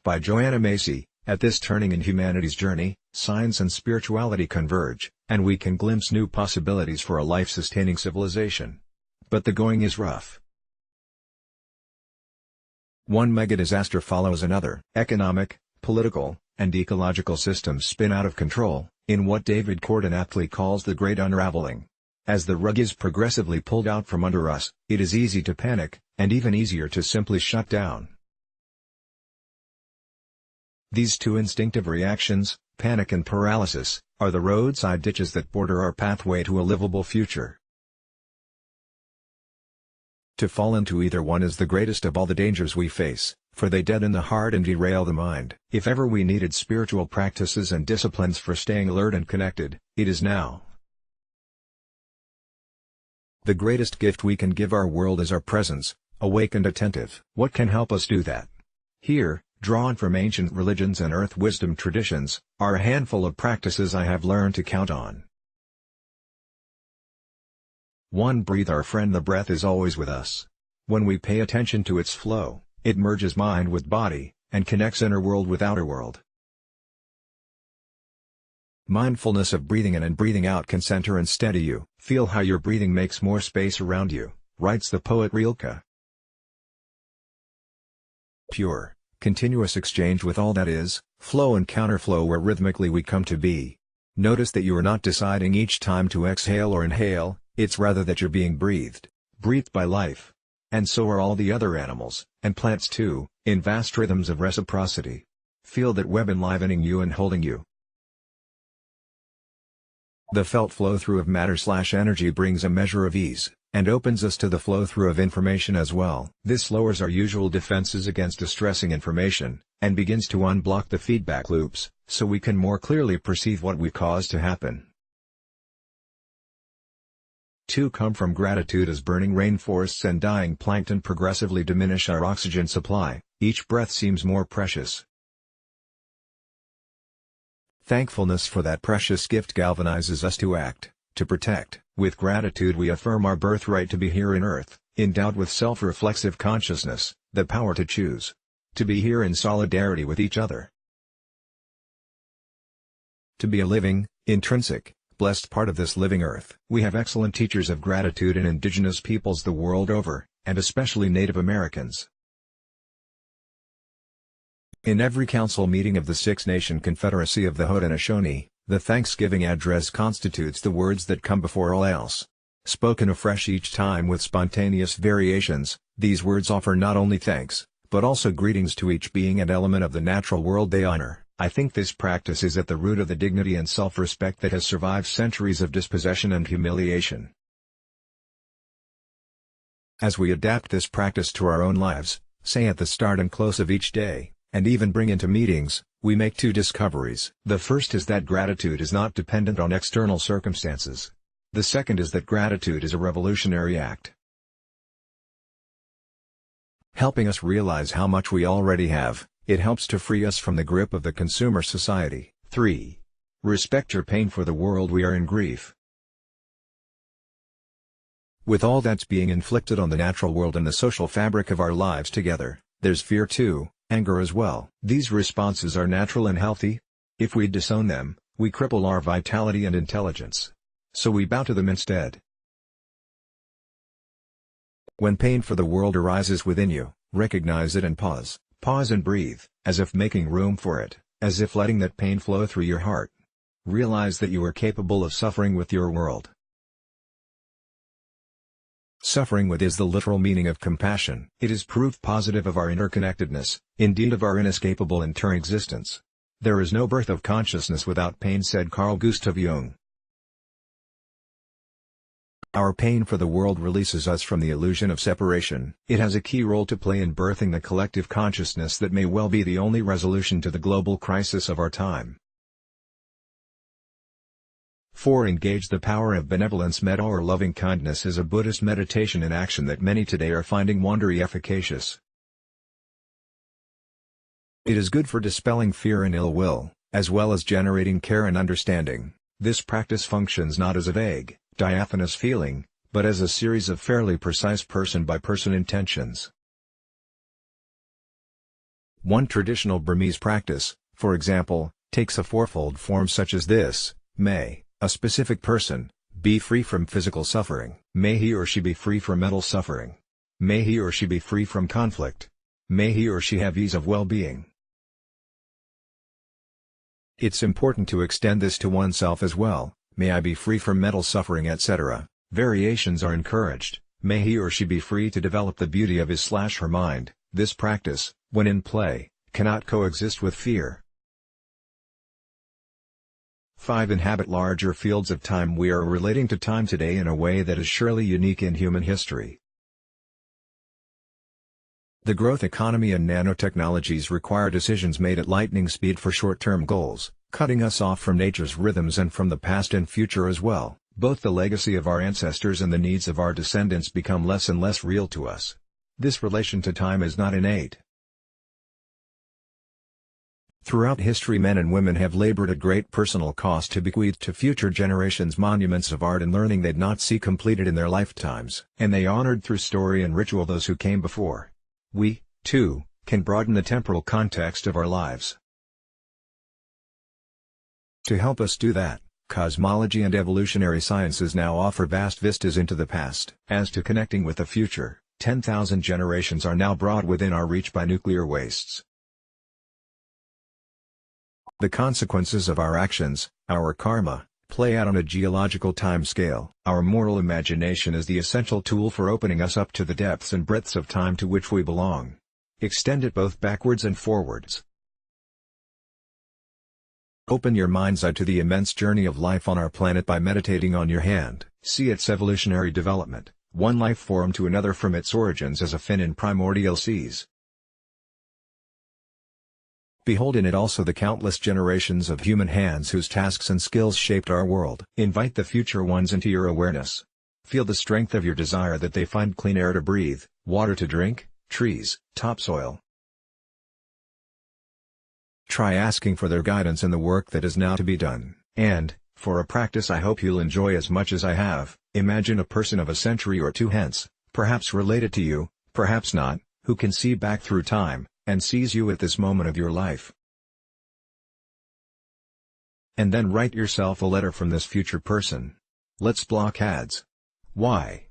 By Joanna Macy. At this turning in humanity's journey, science and spirituality converge, and we can glimpse new possibilities for a life-sustaining civilization. But the going is rough. One mega-disaster follows another. Economic, political, and ecological systems spin out of control, in what David Corden aptly calls the Great Unraveling. As the rug is progressively pulled out from under us, it is easy to panic, and even easier to simply shut down. These two instinctive reactions, panic and paralysis, are the roadside ditches that border our pathway to a livable future. To fall into either one is the greatest of all the dangers we face, for they deaden the heart and derail the mind. If ever we needed spiritual practices and disciplines for staying alert and connected, it is now. The greatest gift we can give our world is our presence, awake and attentive. What can help us do that? Here, drawn from ancient religions and earth wisdom traditions, are a handful of practices I have learned to count on. 1. Breathe. Our friend the breath is always with us. When we pay attention to its flow, it merges mind with body, and connects inner world with outer world. Mindfulness of breathing in and breathing out can center and steady you. Feel how your breathing makes more space around you, writes the poet Rilke. Pure, continuous exchange with all that is, flow and counterflow where rhythmically we come to be. Notice that you are not deciding each time to exhale or inhale, it's rather that you're being breathed by life. And so are all the other animals, and plants too, in vast rhythms of reciprocity. Feel that web enlivening you and holding you. The felt flow-through of matter/energy brings a measure of ease, and opens us to the flow-through of information as well. This lowers our usual defenses against distressing information, and begins to unblock the feedback loops, so we can more clearly perceive what we caused to happen. 2. Come from gratitude. As burning rainforests and dying plankton progressively diminish our oxygen supply, each breath seems more precious. Thankfulness for that precious gift galvanizes us to act, to protect. With gratitude we affirm our birthright to be here in earth, endowed with self-reflexive consciousness, the power to choose. To be here in solidarity with each other. To be a living, intrinsic, blessed part of this living earth. We have excellent teachers of gratitude in indigenous peoples the world over, and especially Native Americans. In every council meeting of the Six-Nation Confederacy of the Haudenosaunee, the Thanksgiving address constitutes the words that come before all else. Spoken afresh each time with spontaneous variations, these words offer not only thanks, but also greetings to each being and element of the natural world they honor. I think this practice is at the root of the dignity and self-respect that has survived centuries of dispossession and humiliation. As we adapt this practice to our own lives, say at the start and close of each day, and even bring into meetings, we make 2 discoveries. The first is that gratitude is not dependent on external circumstances. The second is that gratitude is a revolutionary act, helping us realize how much we already have. It helps to free us from the grip of the consumer society. 3. Respect your pain. For the world we are in grief. With all that's being inflicted on the natural world and the social fabric of our lives together, there's fear too. Anger as well. These responses are natural and healthy. If we disown them, we cripple our vitality and intelligence. So we bow to them instead. When pain for the world arises within you, recognize it and pause. Pause and breathe, as if making room for it, as if letting that pain flow through your heart. Realize that you are capable of suffering with your world. Suffering with is the literal meaning of compassion. It is proof positive of our interconnectedness, indeed of our inescapable interexistence. There is no birth of consciousness without pain, said Carl Gustav Jung. Our pain for the world releases us from the illusion of separation. It has a key role to play in birthing the collective consciousness that may well be the only resolution to the global crisis of our time. 4. Engage the power of benevolence. Metta or loving kindness is a Buddhist meditation in action that many today are finding wonderfully efficacious. It is good for dispelling fear and ill will, as well as generating care and understanding. This practice functions not as a vague, diaphanous feeling, but as a series of fairly precise person-by-person intentions. One traditional Burmese practice, for example, takes a fourfold form such as this: may a specific person be free from physical suffering. May he or she be free from mental suffering. May he or she be free from conflict. May he or she have ease of well-being. It's important to extend this to oneself as well. May I be free from mental suffering, etc. Variations are encouraged. May he or she be free to develop the beauty of his/her mind. This practice, when in play, cannot coexist with fear. 5. Inhabit larger fields of time. We are relating to time today in a way that is surely unique in human history. The growth economy and nanotechnologies require decisions made at lightning speed for short-term goals, cutting us off from nature's rhythms and from the past and future as well. Both the legacy of our ancestors and the needs of our descendants become less and less real to us. This relation to time is not innate. Throughout history, men and women have labored at great personal cost to bequeath to future generations monuments of art and learning they'd not see completed in their lifetimes. And they honored through story and ritual those who came before. We, too, can broaden the temporal context of our lives. To help us do that, cosmology and evolutionary sciences now offer vast vistas into the past. As to connecting with the future, 10,000 generations are now brought within our reach by nuclear wastes. The consequences of our actions, our karma, play out on a geological time scale. Our moral imagination is the essential tool for opening us up to the depths and breadths of time to which we belong. Extend it both backwards and forwards. Open your mind's eye to the immense journey of life on our planet by meditating on your hand. See its evolutionary development, one life form to another from its origins as a fin in primordial seas. Behold in it also the countless generations of human hands whose tasks and skills shaped our world. Invite the future ones into your awareness. Feel the strength of your desire that they find clean air to breathe, water to drink, trees, topsoil. Try asking for their guidance in the work that is now to be done. And, for a practice I hope you'll enjoy as much as I have, imagine a person of a century or two hence, perhaps related to you, perhaps not, who can see back through time, and sees you at this moment of your life. And then write yourself a letter from this future person. Let's block ads. Why?